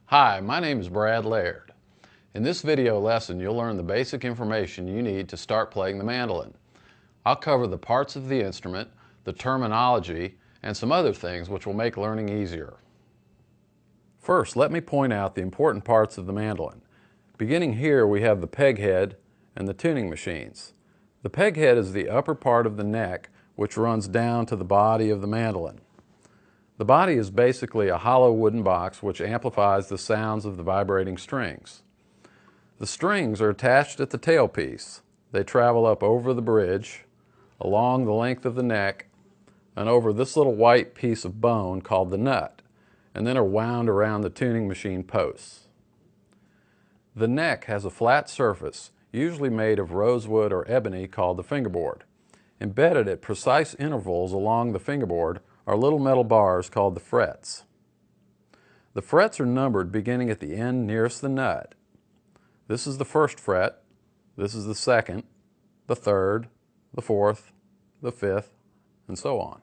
Hi, my name is Brad Laird. In this video lesson, you'll learn the basic information you need to start playing the mandolin. I'll cover the parts of the instrument, the terminology, and some other things which will make learning easier. First, let me point out the important parts of the mandolin. Beginning here, we have the peg head and the tuning machines. The peg head is the upper part of the neck, which runs down to the body of the mandolin. The body is basically a hollow wooden box which amplifies the sounds of the vibrating strings. The strings are attached at the tailpiece. They travel up over the bridge, along the length of the neck, and over this little white piece of bone called the nut, and then are wound around the tuning machine posts. The neck has a flat surface, usually made of rosewood or ebony, called the fingerboard. Embedded at precise intervals along the fingerboard are little metal bars called the frets. The frets are numbered beginning at the end nearest the nut. This is the first fret, this is the second, the third, the fourth, the fifth, and so on.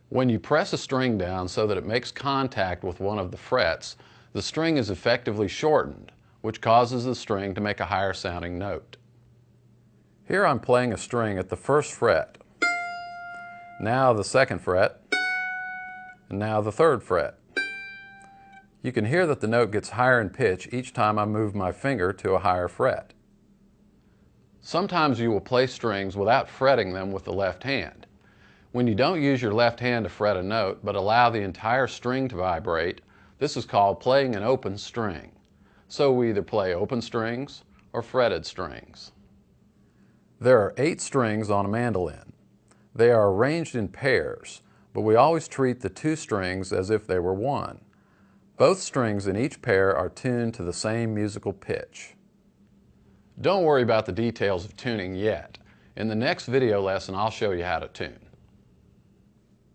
When you press a string down so that it makes contact with one of the frets, the string is effectively shortened, which causes the string to make a higher sounding note. Here I'm playing a string at the first fret. Now the second fret, and now the third fret. You can hear that the note gets higher in pitch each time I move my finger to a higher fret. Sometimes you will play strings without fretting them with the left hand. When you don't use your left hand to fret a note but allow the entire string to vibrate, this is called playing an open string. So we either play open strings or fretted strings. There are 8 strings on a mandolin. They are arranged in pairs, but we always treat the 2 strings as if they were one. Both strings in each pair are tuned to the same musical pitch. Don't worry about the details of tuning yet. In the next video lesson, I'll show you how to tune.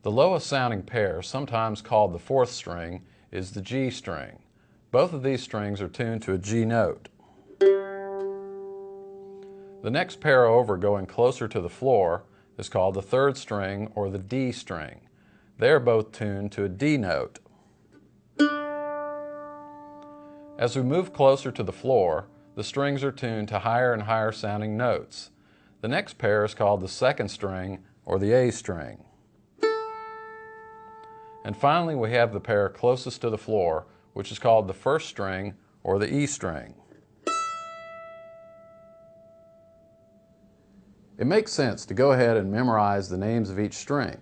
The lowest sounding pair, sometimes called the 4th string, is the G string. Both of these strings are tuned to a G note. The next pair over, going closer to the floor, is called the 3rd string or the D string. They are both tuned to a D note. As we move closer to the floor, the strings are tuned to higher and higher sounding notes. The next pair is called the 2nd string or the A string. And finally we have the pair closest to the floor, which is called the 1st string or the E string. It makes sense to go ahead and memorize the names of each string.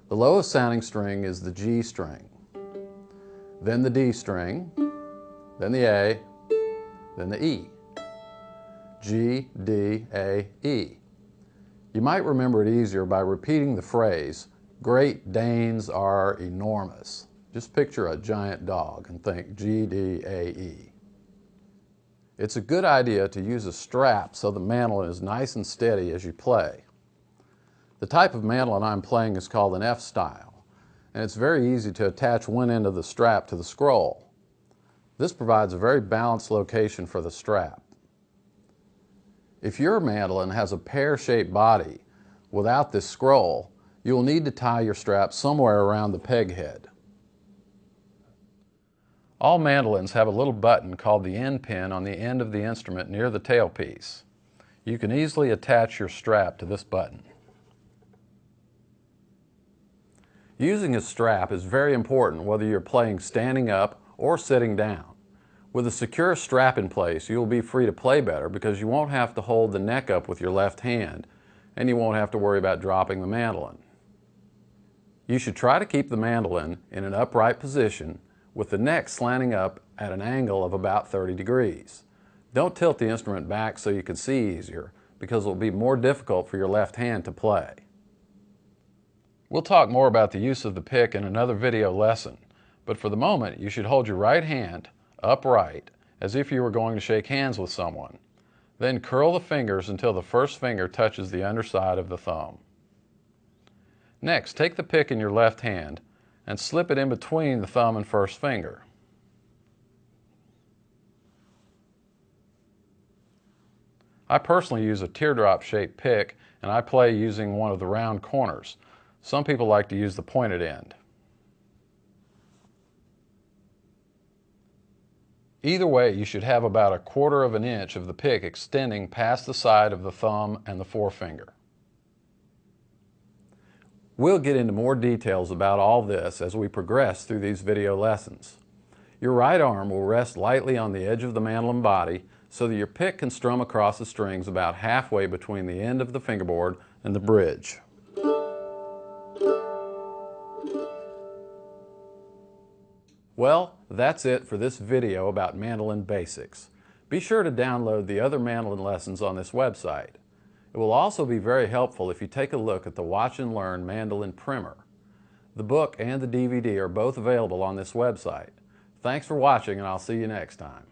The lowest sounding string is the G string, then the D string, then the A, then the E. G, D, A, E. You might remember it easier by repeating the phrase, "Great Danes are enormous." Just picture a giant dog and think G, D, A, E. It's a good idea to use a strap so the mandolin is nice and steady as you play. The type of mandolin I'm playing is called an F style, and it's very easy to attach one end of the strap to the scroll. This provides a very balanced location for the strap. If your mandolin has a pear-shaped body without this scroll, you will need to tie your strap somewhere around the peg head. All mandolins have a little button called the end pin on the end of the instrument near the tailpiece. You can easily attach your strap to this button. Using a strap is very important whether you're playing standing up or sitting down. With a secure strap in place, you'll be free to play better because you won't have to hold the neck up with your left hand, and you won't have to worry about dropping the mandolin. You should try to keep the mandolin in an upright position with the neck slanting up at an angle of about 30 degrees. Don't tilt the instrument back so you can see easier, because it will be more difficult for your left hand to play. We'll talk more about the use of the pick in another video lesson, but for the moment you should hold your right hand upright as if you were going to shake hands with someone. Then curl the fingers until the first finger touches the underside of the thumb. Next, take the pick in your left hand and slip it in between the thumb and first finger. I personally use a teardrop-shaped pick, and I play using one of the round corners. Some people like to use the pointed end. Either way, you should have about 1/4 of an inch of the pick extending past the side of the thumb and the forefinger. We'll get into more details about all this as we progress through these video lessons. Your right arm will rest lightly on the edge of the mandolin body so that your pick can strum across the strings about halfway between the end of the fingerboard and the bridge. Well, that's it for this video about mandolin basics. Be sure to download the other mandolin lessons on this website. It will also be very helpful if you take a look at the Watch and Learn Mandolin Primer. The book and the DVD are both available on this website. Thanks for watching, and I'll see you next time.